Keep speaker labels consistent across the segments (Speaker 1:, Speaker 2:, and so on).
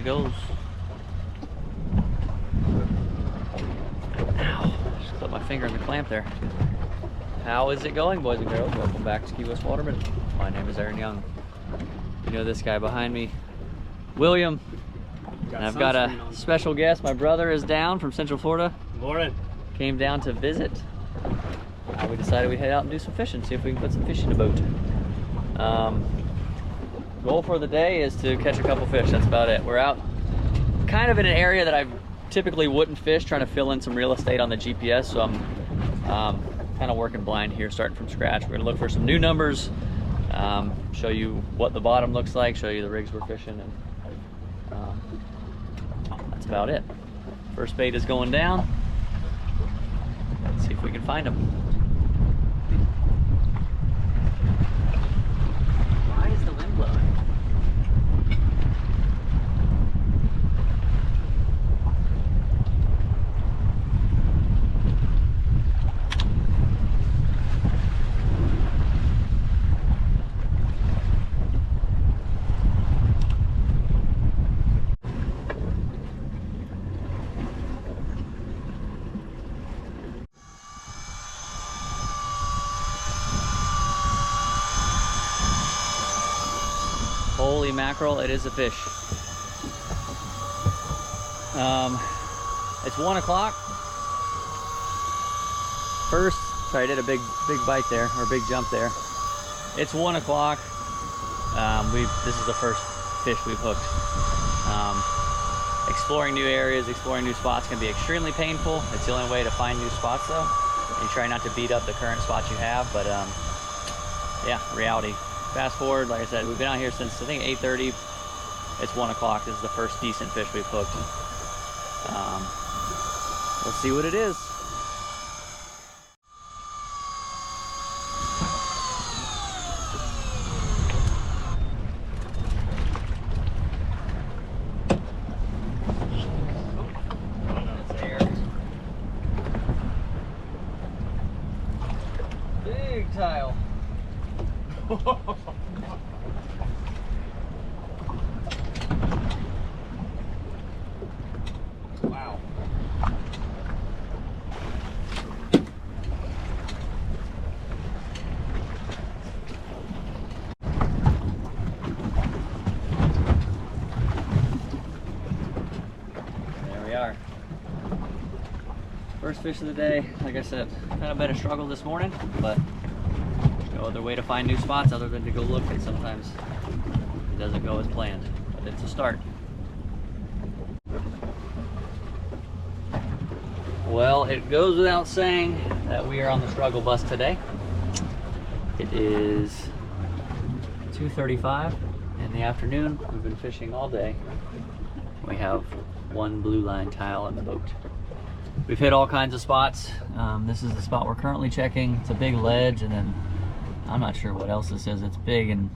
Speaker 1: she goes. Ow, just put my finger in the clamp there. How is it going, boys and girls? Welcome back to Key West Waterman. My name is Aaron Young. You know this guy behind me, William. And I've got a special guest. My brother is down from Central Florida.
Speaker 2: Good morning.
Speaker 1: Came down to visit. We decided we'd head out and do some fishing, see if we can put some fish in the boat. Goal for the day is to catch a couple fish. That's about it. We're out kind of in an area that I typically wouldn't fish, trying to fill in some real estate on the GPS. So I'm kind of working blind here, starting from scratch. We're gonna look for some new numbers, show you what the bottom looks like, show you the rigs we're fishing, and that's about it. First bait is going down. Let's see if we can find them. Why is the wind blowing? Holy mackerel, it is a fish. It's 1 o'clock. Sorry, I did a big bite there, or big jump there. It's 1 o'clock. This is the first fish we've hooked. Exploring new areas, exploring new spots can be extremely painful. It's the only way to find new spots though. You try not to beat up the current spots you have, but yeah, reality. Fast forward, like I said, we've been out here since I think 8:30. It's 1 o'clock. This is the first decent fish we've hooked. We'll see what it is. That's air. Big tile. Wow. There we are. First fish of the day. Like I said, kind of been a struggle this morning, but no other way to find new spots other than to go look, and sometimes it doesn't go as planned, but it's a start. Well, it goes without saying that we are on the struggle bus today. It is 2:35 in the afternoon. We've been fishing all day. We have one blue line tile in the boat. We've hit all kinds of spots. This is the spot we're currently checking. It's a big ledge, and then I'm not sure what else this is. It's big and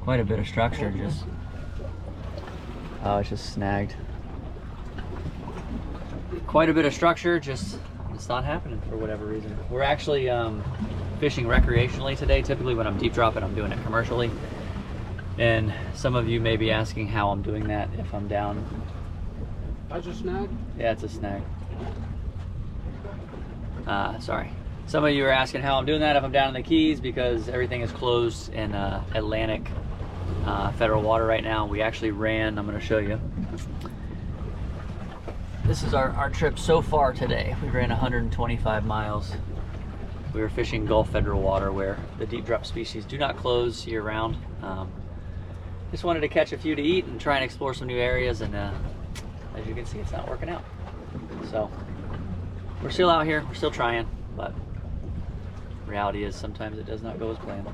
Speaker 1: quite a bit of structure. Oh, it's just snagged. Quite a bit of structure, just it's not happening for whatever reason. We're actually fishing recreationally today. Typically when I'm deep dropping, I'm doing it commercially. And some of you may be asking how I'm doing that if I'm down.
Speaker 2: That's a snag?
Speaker 1: Yeah, it's a snag. Sorry. Some of you are asking how I'm doing that if I'm down in the Keys, because everything is closed in Atlantic federal water right now. We actually ran, I'm going to show you. This is our trip so far today. We ran 125 miles. We were fishing Gulf federal water where the deep drop species do not close year round. Just wanted to catch a few to eat and try and explore some new areas, and as you can see, it's not working out. So we're still out here, we're still trying, but reality is sometimes it does not go as planned.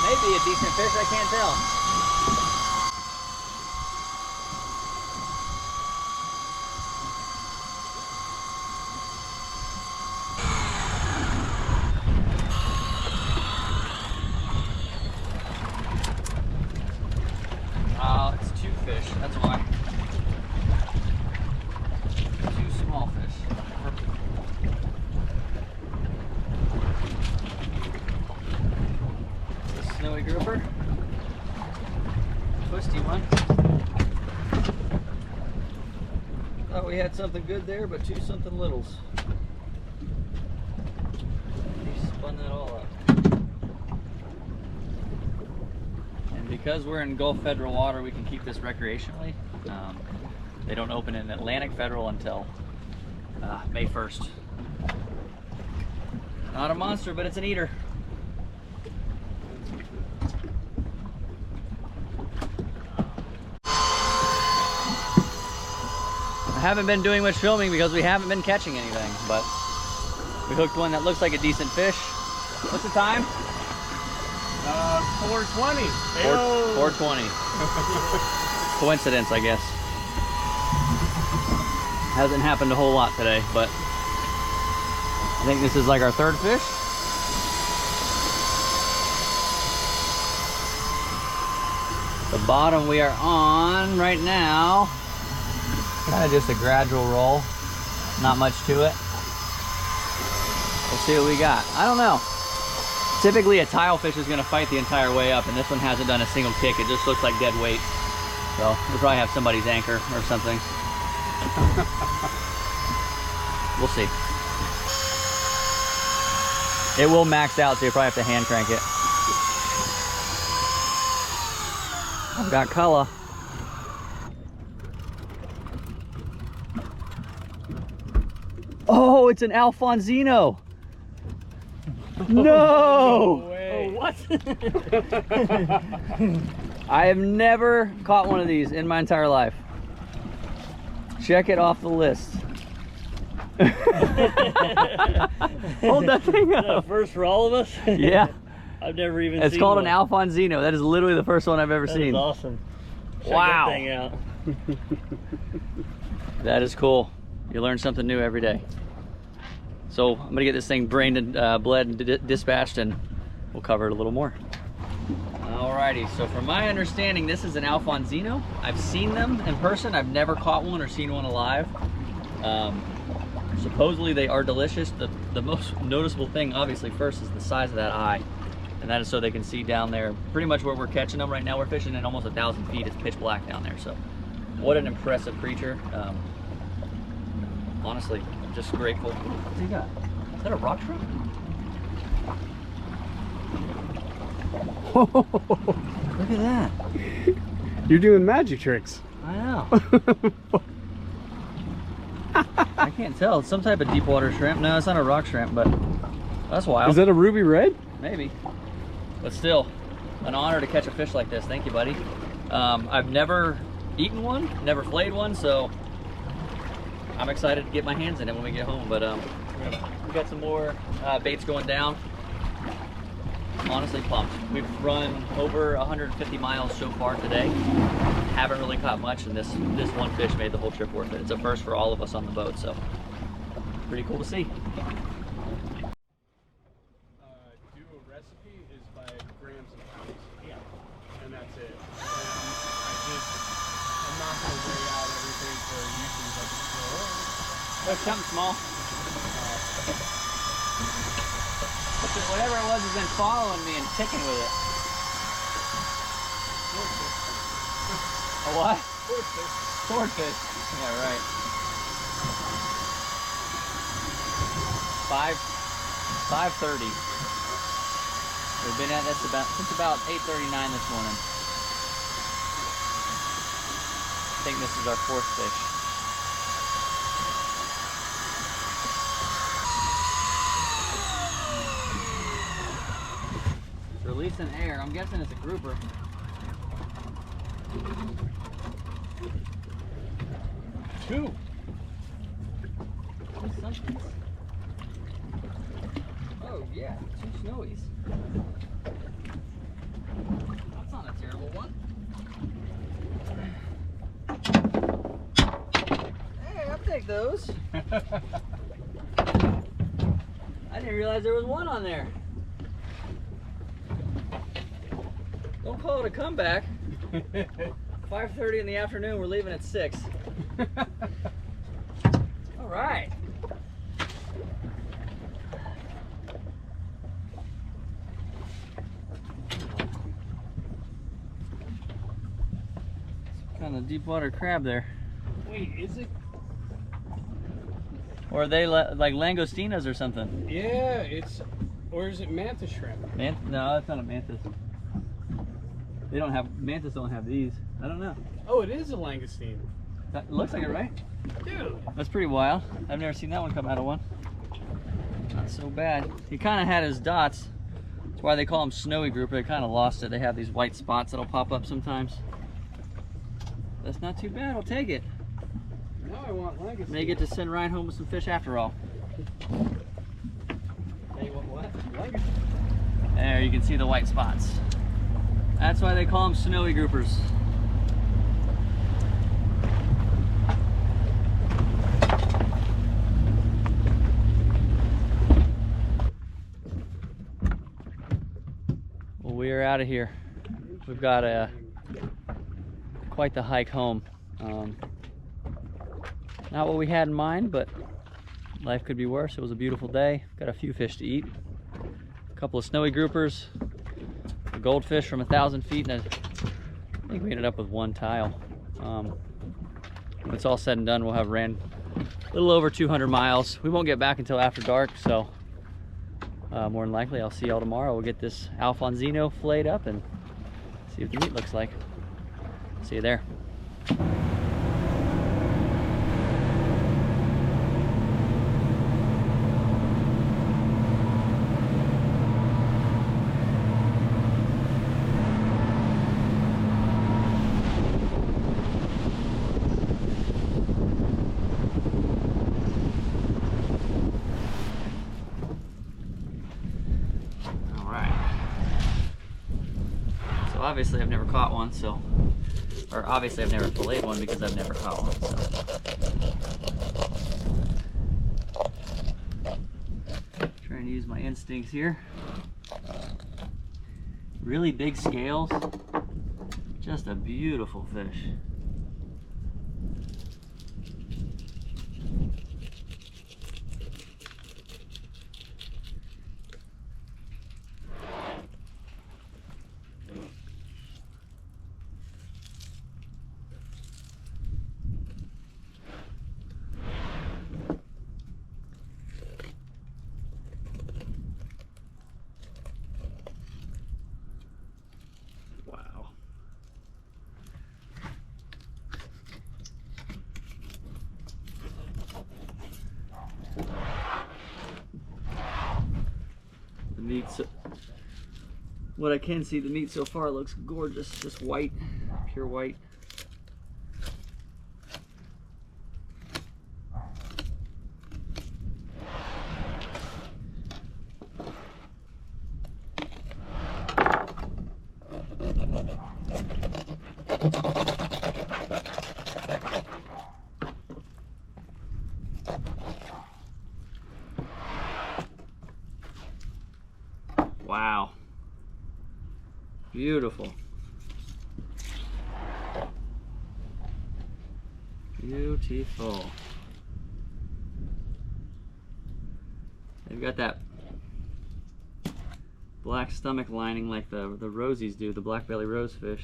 Speaker 1: Maybe a decent fish, I can't tell. we had something good there, but 2 something littles. He spun that all up. And because we're in Gulf Federal water, we can keep this recreationally. They don't open in Atlantic Federal until May 1st. Not a monster, but it's an eater. I haven't been doing much filming because we haven't been catching anything, but we hooked one that looks like a decent fish. What's the time?
Speaker 2: 420.
Speaker 1: 420. Coincidence, I guess. Hasn't happened a whole lot today, but I think this is like our 3rd fish. The bottom we are on right now, kind of just a gradual roll, not much to it. We'll see what we got. I don't know. Typically a tile fish is going to fight the entire way up, and this one hasn't done a single kick. It just looks like dead weight. So we'll probably have somebody's anchor or something. We'll see. It will max out, so you probably have to hand crank it. I've got color. Oh, it's an Alfonzino. No!
Speaker 2: No way.
Speaker 1: Oh, what? I have never caught one of these in my entire life. Check it off the list. Hold that thing up.
Speaker 3: First for all of us?
Speaker 1: Yeah.
Speaker 3: I've never even
Speaker 1: It's
Speaker 3: seen
Speaker 1: called
Speaker 3: one.
Speaker 1: an Alfonzino. That is literally the first one I've ever
Speaker 3: That
Speaker 1: seen.
Speaker 3: is awesome. Check
Speaker 1: Wow.
Speaker 3: that thing out.
Speaker 1: That is cool. You learn something new every day. So I'm gonna get this thing brained and bled and dispatched, and we'll cover it a little more. Alrighty, so from my understanding, this is an Alfonzino. I've seen them in person. I've never caught one or seen one alive. Supposedly they are delicious. The most noticeable thing, obviously, first is the size of that eye. And that is so they can see down there pretty much where we're catching them right now. We're fishing in almost 1,000 feet. It's pitch black down there. So what an impressive creature. Honestly, I'm just grateful. What's he got? Is that a rock shrimp? Look at that.
Speaker 2: You're doing magic tricks.
Speaker 1: I know. I can't tell. It's some type of deep water shrimp. No, it's not a rock shrimp, but that's wild.
Speaker 2: Is that a ruby red?
Speaker 1: Maybe. But still, an honor to catch a fish like this. Thank you, buddy. I've never eaten one, never filleted one, so I'm excited to get my hands in it when we get home. But we got some more baits going down. Honestly pumped. We've run over 150 miles so far today. Haven't really caught much, and this one fish made the whole trip worth it. It's a first for all of us on the boat, so pretty cool to see.
Speaker 2: Do a recipe is by grams and pounds. Yeah. And that's it. I'm not going to weigh out everything for YouTube. I just go,
Speaker 1: Look, something small. Whatever it was has been following me and ticking with it. A what?
Speaker 2: Swordfish.
Speaker 1: Swordfish. Yeah, right. 5:30. We've been at this since about 8:39 this morning. I think this is our 4th fish. Releasing air. I'm guessing it's a grouper.
Speaker 2: Two.
Speaker 1: Something. Oh yeah, 2 snowies. That's not a terrible one. Hey, I'll take those. I didn't realize there was one on there. Don't call it a comeback. 5:30 in the afternoon, we're leaving at 6. All right. Kind of deep water crab there.
Speaker 2: Wait, is it?
Speaker 1: Or are they like langostinos or something?
Speaker 2: Yeah, or is it mantis shrimp?
Speaker 1: No, that's not a mantis. They don't have, mantis don't have these. I don't know.
Speaker 2: Oh, it is a langoustine.
Speaker 1: That looks like it, right?
Speaker 2: Dude.
Speaker 1: That's pretty wild. I've never seen that one come out of one. Not so bad. He kind of had his dots. That's why they call them snowy grouper. They kind of lost it. They have these white spots that'll pop up sometimes. That's not too bad. I'll take it.
Speaker 2: Now I want langoustine.
Speaker 1: May get to send Ryan home with some fish after all.
Speaker 2: Now you want what? Langoustine.
Speaker 1: There, you can see the white spots. That's why they call them snowy groupers. Well, we are out of here. We've got quite the hike home. Not what we had in mind, but life could be worse. It was a beautiful day. Got a few fish to eat. A couple of snowy groupers, a goldfish from 1,000 feet, and I think we ended up with one tile. When it's all said and done, we'll have ran a little over 200 miles. We won't get back until after dark, so more than likely I'll see y'all tomorrow. We'll get this Alfonzino filleted up and see what the meat looks like. See you there. Obviously I've never caught one, or obviously I've never filleted one because I've never caught one, so. Trying to use my instincts here. Really big scales, just a beautiful fish. What I can see, the meat so far looks gorgeous, just white, pure white. Wow. Beautiful. Beautiful. They've got that black stomach lining like the rosies do, the black belly rosefish.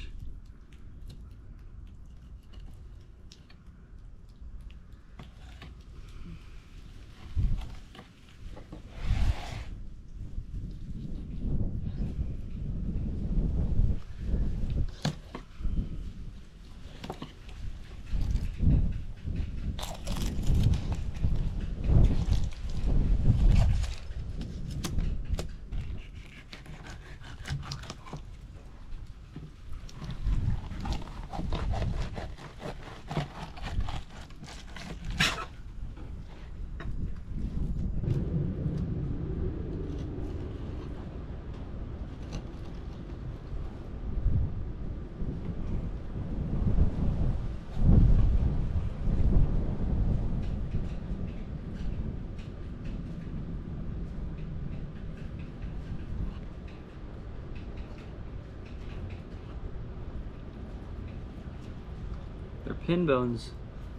Speaker 1: They're pin bones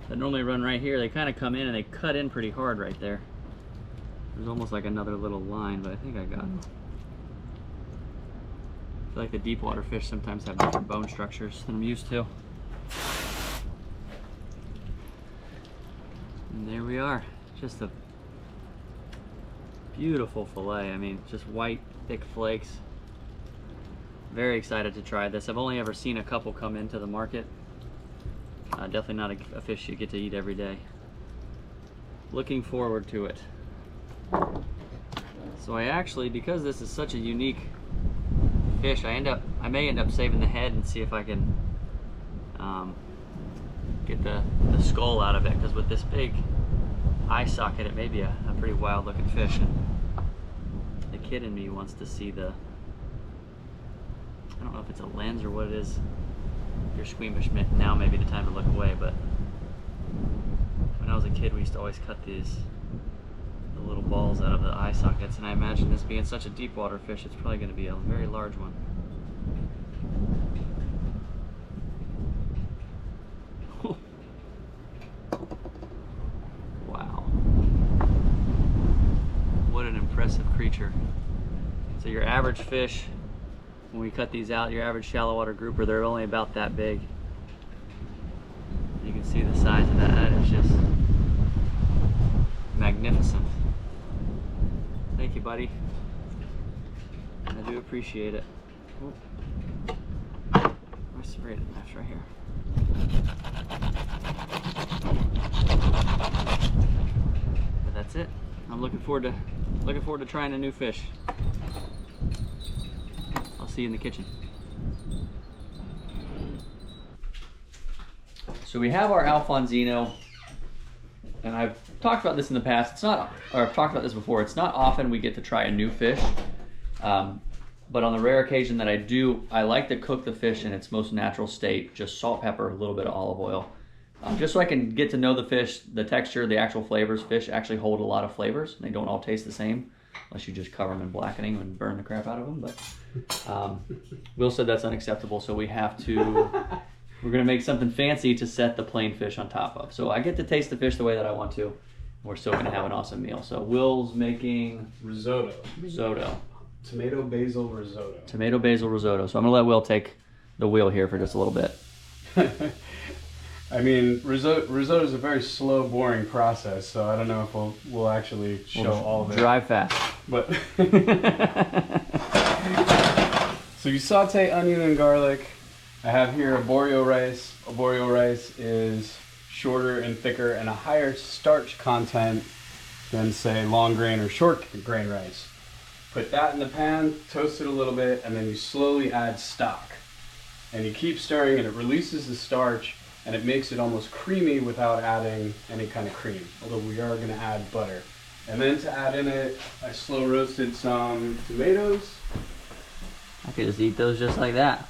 Speaker 1: that normally run right here. They kind of come in and they cut in pretty hard right there. There's almost like another little line, but I think I got them. I feel like the deep water fish sometimes have different bone structures than I'm used to. And there we are. Just a Beautiful fillet. I mean, just white, thick flakes. Very excited to try this. I've only ever seen a couple come into the market. Definitely not a fish you get to eat every day. Looking forward to it. So I actually, because this is such a unique fish, I may end up saving the head and see if I can get the skull out of it, because with this big eye socket it may be a pretty wild looking fish, and the kid in me wants to see the, I don't know if it's a lens or what it is. If you're squeamish, now may be the time to look away, but when I was a kid we used to always cut the little balls out of the eye sockets, and I imagine this being such a deep water fish, it's probably going to be a very large one. Wow. What an impressive creature. So your average fish, when we cut these out, your average shallow water grouper, they're only about that big. You can see the size of that. That is just magnificent. Thank you, buddy. I do appreciate it. Where's the serrated knife? Right here. But that's it. I'm looking forward to trying a new fish. I'll see you in the kitchen. So we have our Alfonzino, and I've talked about this in the past. It's not, or I've talked about this before. It's not often we get to try a new fish, but on the rare occasion that I do, I like to cook the fish in its most natural state. Just salt, pepper, a little bit of olive oil, just so I can get to know the fish, the texture, the actual flavors. Fish actually hold a lot of flavors. They don't all taste the same, unless you just cover them in blackening and burn the crap out of them. But Will said that's unacceptable, so we have to. We're gonna make something fancy to set the plain fish on top of. So I get to taste the fish the way that I want to. We're still gonna have an awesome meal. So Will's making
Speaker 2: Risotto.
Speaker 1: Risotto.
Speaker 2: Tomato basil risotto.
Speaker 1: Tomato basil risotto. So I'm gonna let Will take the wheel here for just a little bit.
Speaker 2: I mean, risotto is a very slow, boring process, so I don't know if we'll actually show all of it.
Speaker 1: Drive fast.
Speaker 2: But so you saute onion and garlic. I have here arborio rice. Arborio rice is shorter and thicker and a higher starch content than, say, long grain or short grain rice. Put that in the pan, toast it a little bit, and then you slowly add stock. And you keep stirring, and it releases the starch, and it makes it almost creamy without adding any kind of cream, although we are going to add butter. And then to add in it, I slow roasted some tomatoes.
Speaker 1: I could just eat those just like that.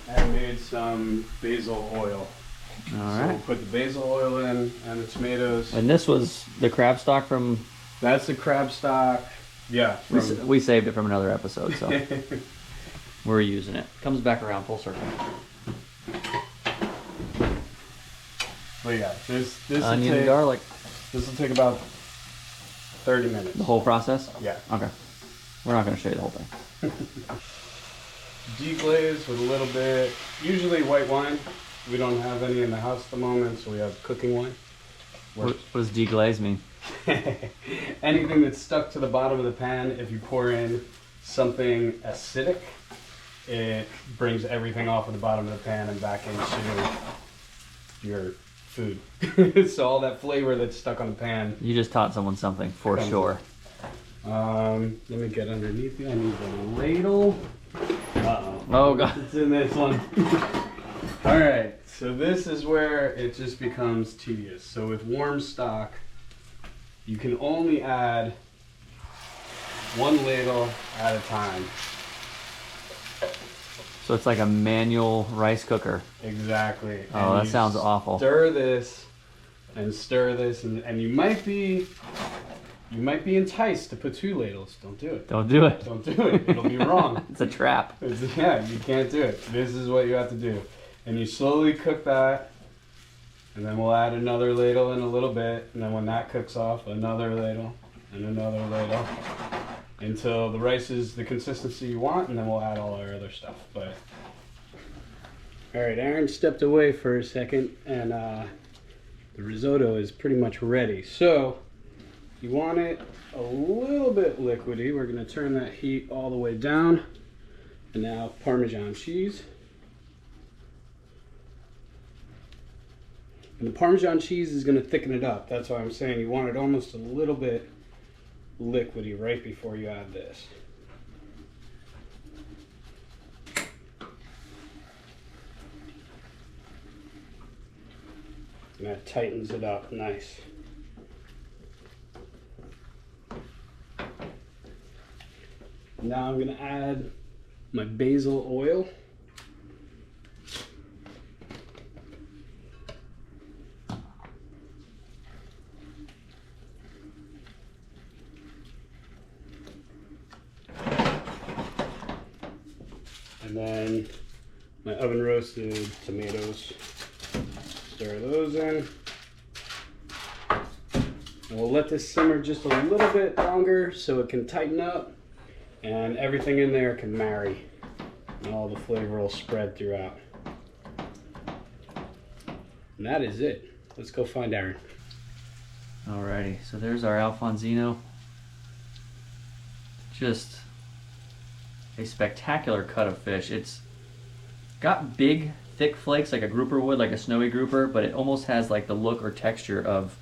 Speaker 2: I made some basil oil.
Speaker 1: All
Speaker 2: So
Speaker 1: right.
Speaker 2: we'll put the basil oil in and the tomatoes.
Speaker 1: And this was the crab stock from.
Speaker 2: That's the crab stock. Yeah.
Speaker 1: We saved it from another episode, so we're using it. Comes back around full circle.
Speaker 2: But yeah, this
Speaker 1: Onion and garlic.
Speaker 2: This will take about 30 minutes.
Speaker 1: The whole process?
Speaker 2: Yeah.
Speaker 1: Okay. We're not going to show you the whole thing.
Speaker 2: Deglaze with a little bit, usually white wine. We don't have any in the house at the moment, so we have cooking wine.
Speaker 1: What does deglaze mean?
Speaker 2: Anything that's stuck to the bottom of the pan, if you pour in something acidic, it brings everything off of the bottom of the pan and back into your food. So all that flavor that's stuck on the pan.
Speaker 1: You just taught someone something, for sure.
Speaker 2: Let me get underneath you. I need the ladle. Uh-oh.
Speaker 1: Oh, God.
Speaker 2: It's in this one. All right, so this is where it just becomes tedious. So with warm stock, you can only add one ladle at a time.
Speaker 1: So it's like a manual rice cooker.
Speaker 2: Exactly.
Speaker 1: Oh,
Speaker 2: And
Speaker 1: that
Speaker 2: you
Speaker 1: sounds awful.
Speaker 2: Stir this, and you might be enticed to put 2 ladles. Don't do it.
Speaker 1: Don't do it.
Speaker 2: Don't do it. It'll be wrong.
Speaker 1: It's a trap.
Speaker 2: Yeah, you can't do it. This is what you have to do. And you slowly cook that, and then we'll add another ladle in a little bit, and then when that cooks off, another ladle, and another ladle, until the rice is the consistency you want, and then we'll add all our other stuff. But all right, Aaron stepped away for a second, and the risotto is pretty much ready. So you want it a little bit bit liquidy. We're going to turn that heat all the way down. And now Parmesan cheese. And the Parmesan cheese is going to thicken it up. That's why I'm saying you want it almost a little bit liquidy right before you add this. And that tightens it up nice. Now I'm going to add my basil oil. And then my oven roasted tomatoes. Stir those in. And we'll let this simmer just a little bit longer so it can tighten up and everything in there can marry and all the flavor will spread throughout. And that is it. Let's go find Aaron.
Speaker 1: Alrighty, so there's our Alfonzino. Just a spectacular cut of fish. It's got big, thick flakes like a grouper would, like a snowy grouper, but it almost has like the look or texture of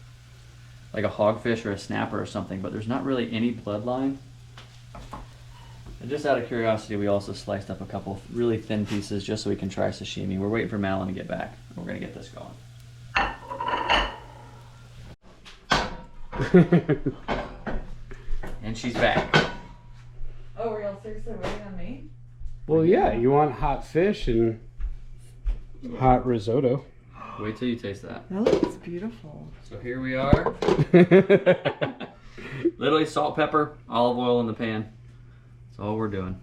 Speaker 1: like a hogfish or a snapper or something, but there's not really any bloodline. And just out of curiosity, we also sliced up a couple really thin pieces just so we can try sashimi. We're waiting for Malin to get back. We're gonna get this going. And she's back.
Speaker 4: Oh, were y'all seriously waiting on me?
Speaker 2: Well, yeah, you want hot fish and hot risotto.
Speaker 1: Wait till you taste that.
Speaker 4: That looks beautiful.
Speaker 1: So here we are. Literally salt, pepper, olive oil in the pan. That's all we're doing.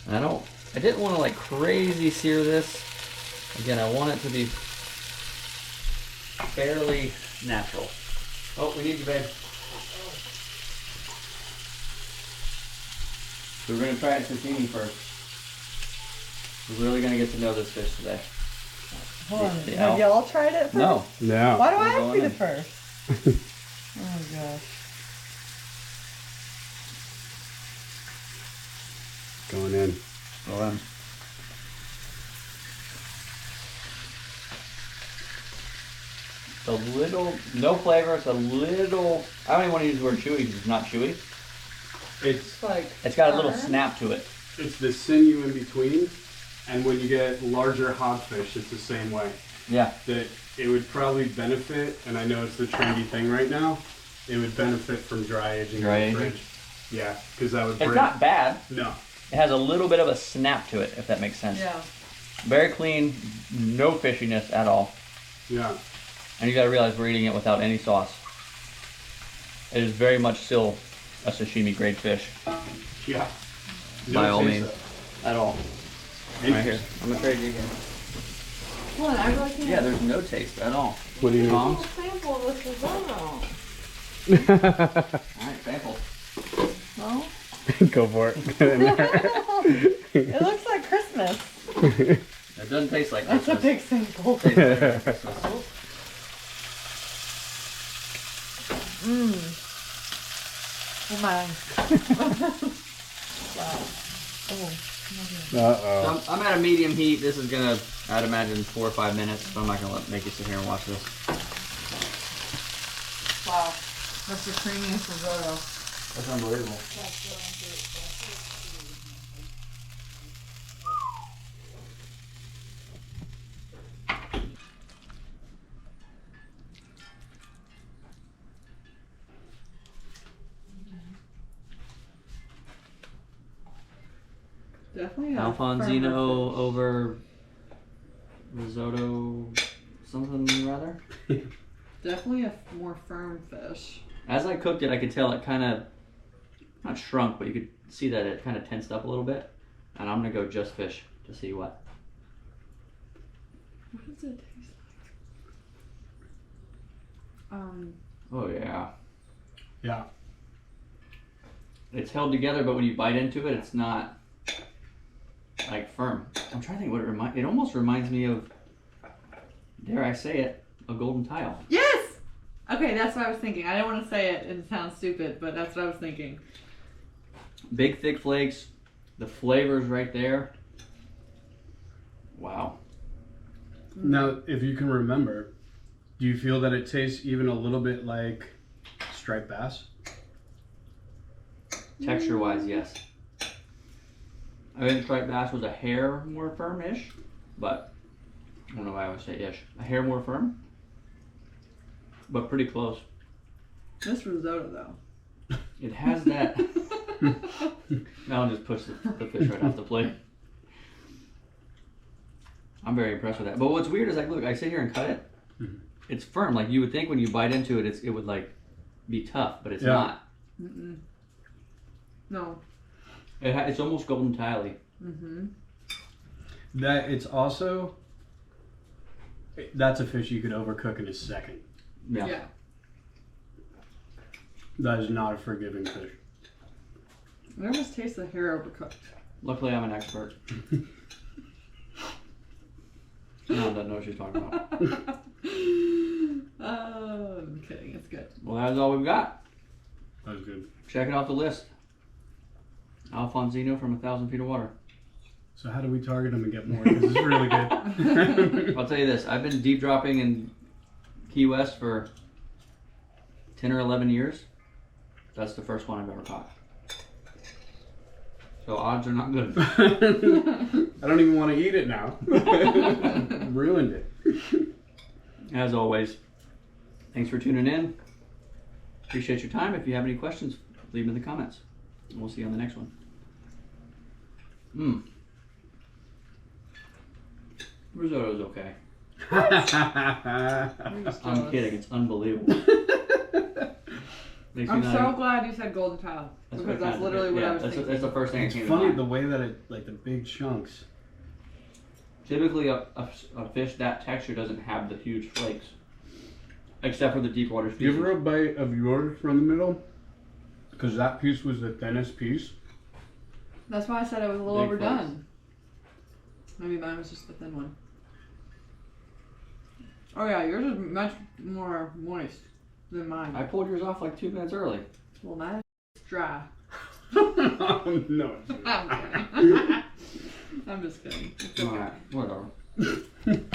Speaker 1: And I didn't want to like crazy sear this. Again, I want it to be fairly natural. Oh, we need you, babe. So we're going to try it sashimi first. We're really going to get to know this fish today.
Speaker 4: Hold on.
Speaker 1: The
Speaker 4: Have y'all tried it first?
Speaker 1: No.
Speaker 2: No.
Speaker 4: Why do I
Speaker 1: We're
Speaker 4: have to
Speaker 1: going
Speaker 4: be the
Speaker 1: in.
Speaker 4: first? Oh gosh.
Speaker 2: Going in.
Speaker 1: Well, it's a little, no flavor, it's a little, I don't even want to use the word chewy because it's not chewy.
Speaker 2: It's
Speaker 4: Like
Speaker 1: It's got a little
Speaker 4: firm?
Speaker 1: snap to it.
Speaker 2: it's the sinew in between, and when you get larger hogfish, it's the same way.
Speaker 1: Yeah.
Speaker 2: That it would probably benefit, and I know it's the trendy thing right now. It would benefit from dry aging
Speaker 1: Dry
Speaker 2: in the
Speaker 1: aging?
Speaker 2: fridge. Yeah, because that would.
Speaker 1: It's
Speaker 2: break.
Speaker 1: not bad.
Speaker 2: No.
Speaker 1: It has a little bit of a snap to it, if that makes sense.
Speaker 4: Yeah.
Speaker 1: Very clean, no fishiness at all.
Speaker 2: Yeah.
Speaker 1: And you gotta realize we're eating it without any sauce. It is very much still a sashimi grade fish.
Speaker 2: Yeah.
Speaker 1: By all
Speaker 2: taste
Speaker 1: means. At all.
Speaker 2: it.
Speaker 1: Right here. I'm gonna trade you again.
Speaker 4: Hold on, I really can't.
Speaker 1: Yeah, there's no taste at all.
Speaker 2: What do you mean?
Speaker 1: Tongs?
Speaker 4: Sample of this risotto.
Speaker 1: Alright, sample.
Speaker 4: No?
Speaker 2: Go for it. Get in there.
Speaker 4: It looks like Christmas.
Speaker 1: It doesn't taste like
Speaker 4: That's a
Speaker 1: Christmas.
Speaker 4: big sample.
Speaker 1: Tastes better than Christmas.
Speaker 4: Mmm. Oh my. Wow. Oh.
Speaker 2: Uh-oh.
Speaker 1: I'm at a medium heat. This is gonna, I'd imagine, 4 or 5 minutes. But I'm not gonna make you sit here and watch this.
Speaker 4: Wow. That's the creamiest risotto.
Speaker 1: That's unbelievable.
Speaker 4: Definitely a
Speaker 1: Alfonzino over risotto something rather.
Speaker 4: Definitely a more firm fish.
Speaker 1: As I cooked it, I could tell it kind of, not shrunk, but you could see that it kind of tensed up a little bit. And I'm gonna go just fish to see what.
Speaker 4: What does it taste like?
Speaker 1: Oh yeah.
Speaker 2: Yeah.
Speaker 1: It's held together, but when you bite into it, it's not like firm. I'm trying to think what it reminds. It almost reminds me of, dare I say it, a golden tile.
Speaker 4: Yes! Okay, that's what I was thinking. I didn't want to say it and sound stupid, but that's what I was thinking.
Speaker 1: Big thick flakes. The flavor's right there. Wow.
Speaker 2: Now, if you can remember, do you feel that it tastes even a little bit like striped bass?
Speaker 1: Texture wise, yes. I think striped bass was a hair more firm-ish, but I don't know why I would say ish. A hair more firm, but pretty close.
Speaker 4: This risotto, though.
Speaker 1: It has that. Now I'll just push the fish right off the plate. I'm very impressed with that. But what's weird is like, look, I sit here and cut it.
Speaker 2: Mhm.
Speaker 1: It's firm. Like you would think when you bite into it, it would like be tough, but it's
Speaker 2: Yeah.
Speaker 1: not.
Speaker 4: Mm-mm. No.
Speaker 1: It's almost golden tiley.
Speaker 4: Mm-hmm.
Speaker 2: That it's also, that's a fish you could overcook in a second.
Speaker 1: Yeah.
Speaker 2: That is not a forgiving fish.
Speaker 4: I almost taste the hair overcooked.
Speaker 1: Luckily, I'm an expert. Mom doesn't know what she's talking about.
Speaker 4: Oh, I'm kidding. It's good.
Speaker 1: Well, that's all we've got.
Speaker 2: That was good.
Speaker 1: Check it off the list. Alfonzino from 1,000 feet of water.
Speaker 2: So how do we target them and get more? Because it's really good.
Speaker 1: I'll tell you this. I've been deep dropping in Key West for 10 or 11 years. That's the first one I've ever caught. So odds are not good.
Speaker 2: I don't even want to eat it now. Ruined it.
Speaker 1: As always, thanks for tuning in. Appreciate your time. If you have any questions, leave them in the comments. And we'll see you on the next one. Risotto's okay. I'm kidding. It's unbelievable. Makes me
Speaker 4: I'm
Speaker 1: not
Speaker 4: so
Speaker 1: even-
Speaker 4: glad you said golden tile.
Speaker 1: That's
Speaker 4: Because
Speaker 1: what
Speaker 4: that's
Speaker 1: kind of-
Speaker 4: literally what
Speaker 1: yeah,
Speaker 4: I was
Speaker 1: that's
Speaker 4: thinking.
Speaker 1: that's the first thing
Speaker 2: It's
Speaker 1: that came to
Speaker 2: funny
Speaker 1: mind.
Speaker 2: the way that it, like the big chunks.
Speaker 1: Typically, a fish that texture doesn't have the huge flakes, except for the deep water species.
Speaker 2: Give her a bite of yours from the middle, because that piece was the thinnest piece.
Speaker 4: That's why I said it was a little
Speaker 1: Big
Speaker 4: overdone. Maybe mine was just the thin one. Oh yeah, yours is much more moist than mine.
Speaker 1: I pulled yours off like 2 minutes early.
Speaker 4: Well, mine is dry.
Speaker 2: Oh, no.
Speaker 4: I'm kidding. I'm just kidding. It's okay.
Speaker 1: All right, whatever.